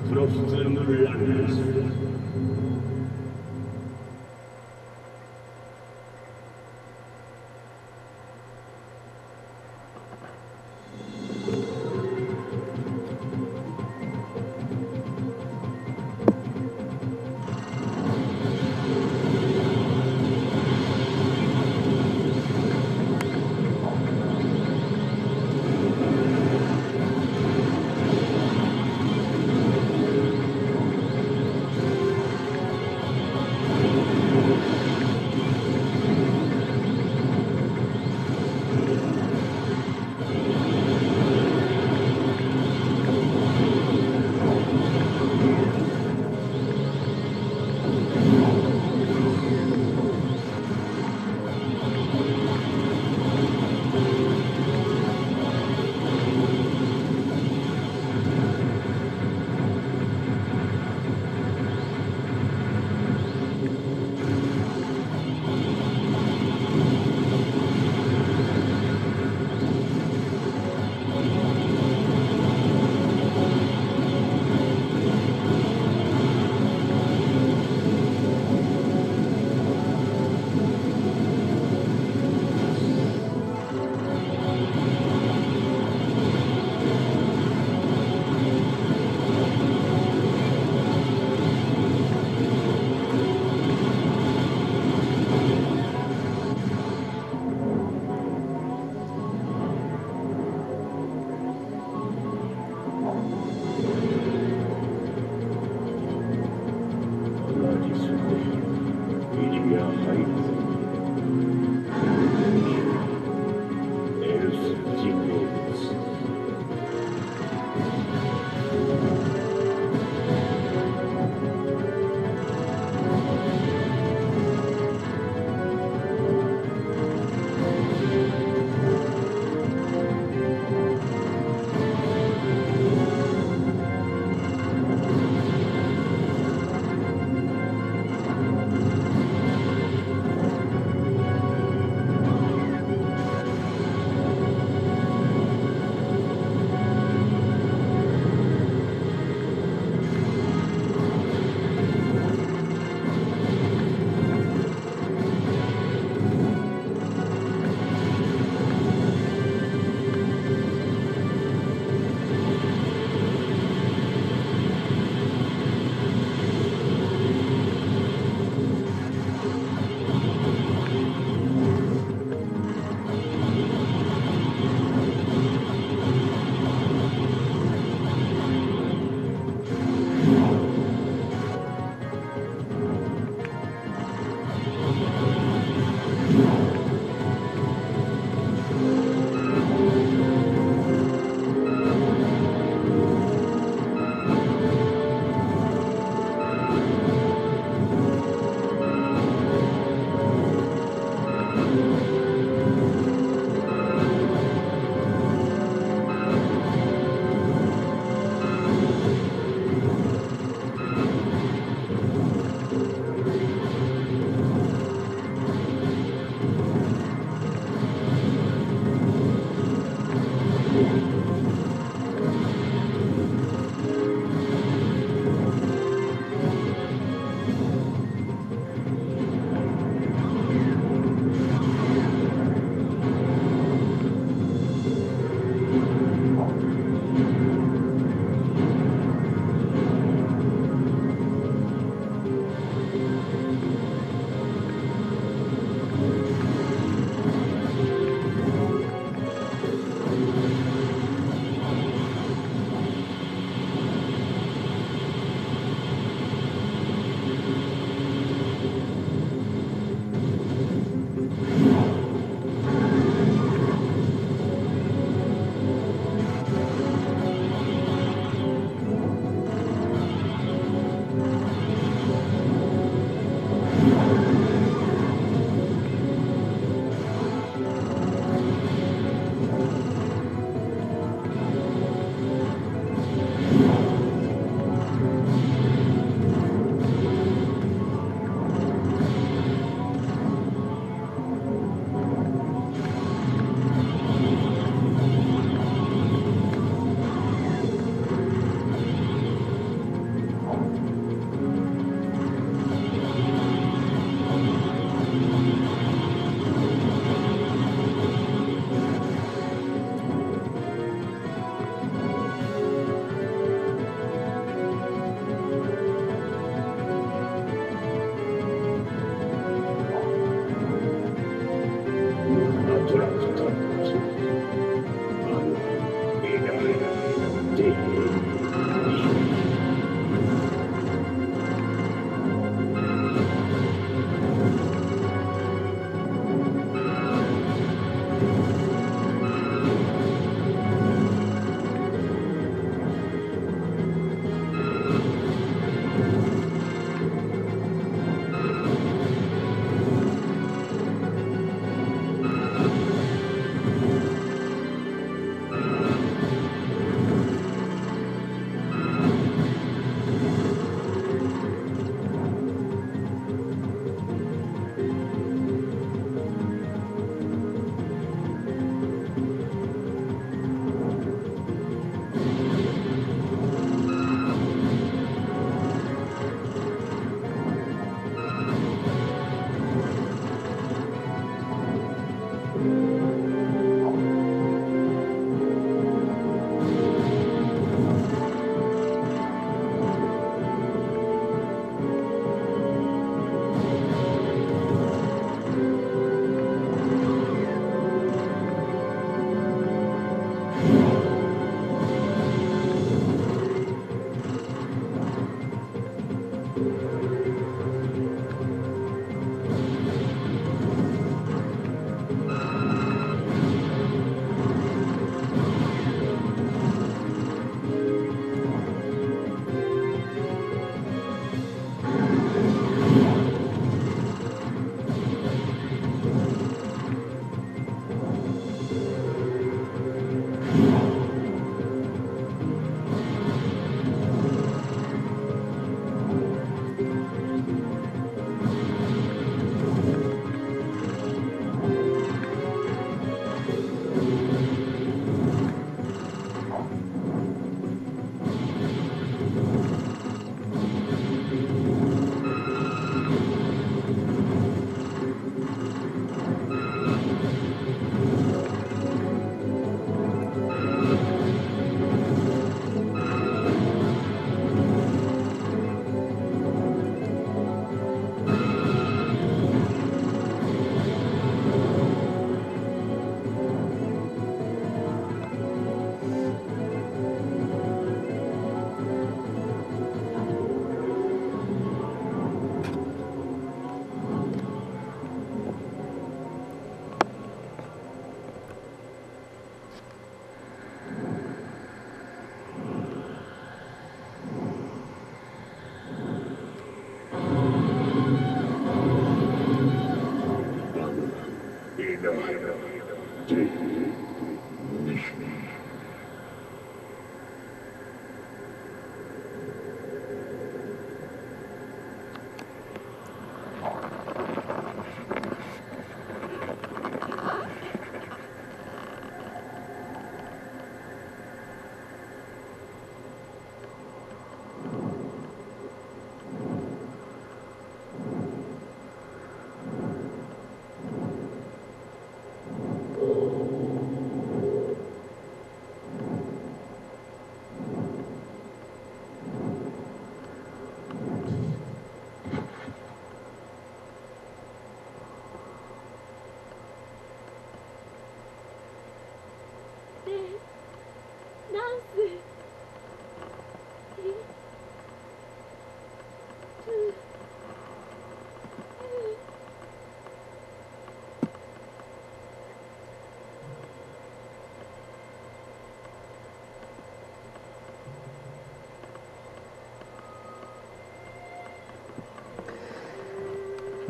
frosty lands.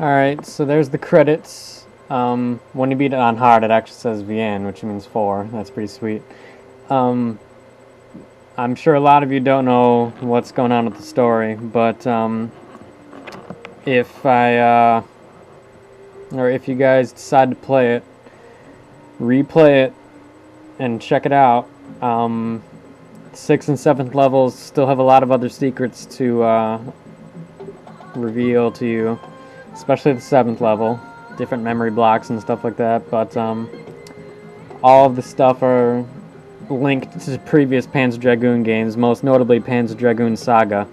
Alright, so there's the credits. When you beat it on hard, it actually says VN, which means 4. That's pretty sweet. I'm sure a lot of you don't know what's going on with the story, but if you guys decide to play it, replay it, and check it out, 6th and 7th levels still have a lot of other secrets to reveal to you, especially the 7th level, different memory blocks and stuff like that, but all of the stuff are linked to previous Panzer Dragoon games, most notably Panzer Dragoon Saga.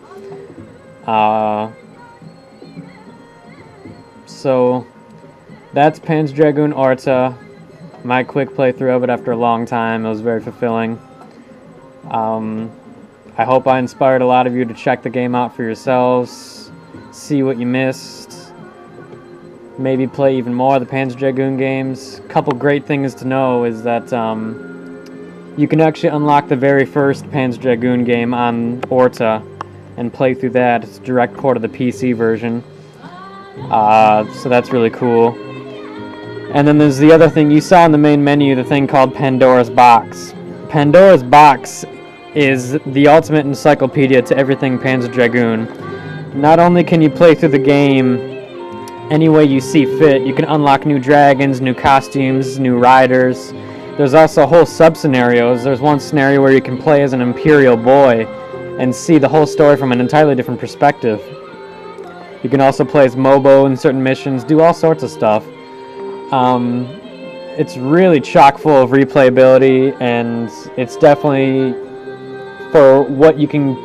So that's Panzer Dragoon Orta. My quick playthrough of it after a long time. It was very fulfilling. I hope I inspired a lot of you to check the game out for yourselves, see what you missed, maybe play even more of the Panzer Dragoon games. A couple great things to know is that you can actually unlock the very first Panzer Dragoon game on Orta and play through that. It's a direct port of the PC version. So that's really cool. And then there's the other thing you saw in the main menu, the thing called Pandora's Box. Pandora's Box is the ultimate encyclopedia to everything Panzer Dragoon. Not only can you play through the game any way you see fit, you can unlock new dragons, new costumes, new riders. There's also whole sub-scenarios. There's one scenario where you can play as an Imperial boy and see the whole story from an entirely different perspective. You can also play as Mobo in certain missions, do all sorts of stuff. It's really chock full of replayability, and it's definitely, for what you can,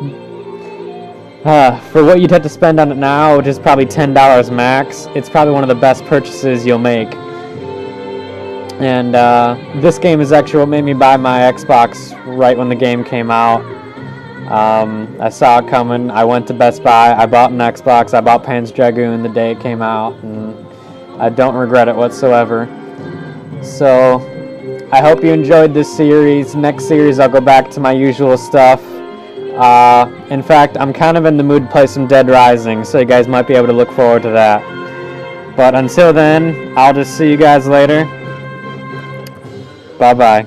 for what you'd have to spend on it now, which is probably $10 max, it's probably one of the best purchases you'll make. And this game is actually what made me buy my Xbox right when the game came out. I saw it coming, I went to Best Buy, I bought an Xbox, I bought Panzer Dragoon the day it came out, and I don't regret it whatsoever. So, I hope you enjoyed this series. Next series I'll go back to my usual stuff. In fact, I'm kind of in the mood to play some Dead Rising, so you guys might be able to look forward to that. But until then, I'll just see you guys later. Bye-bye.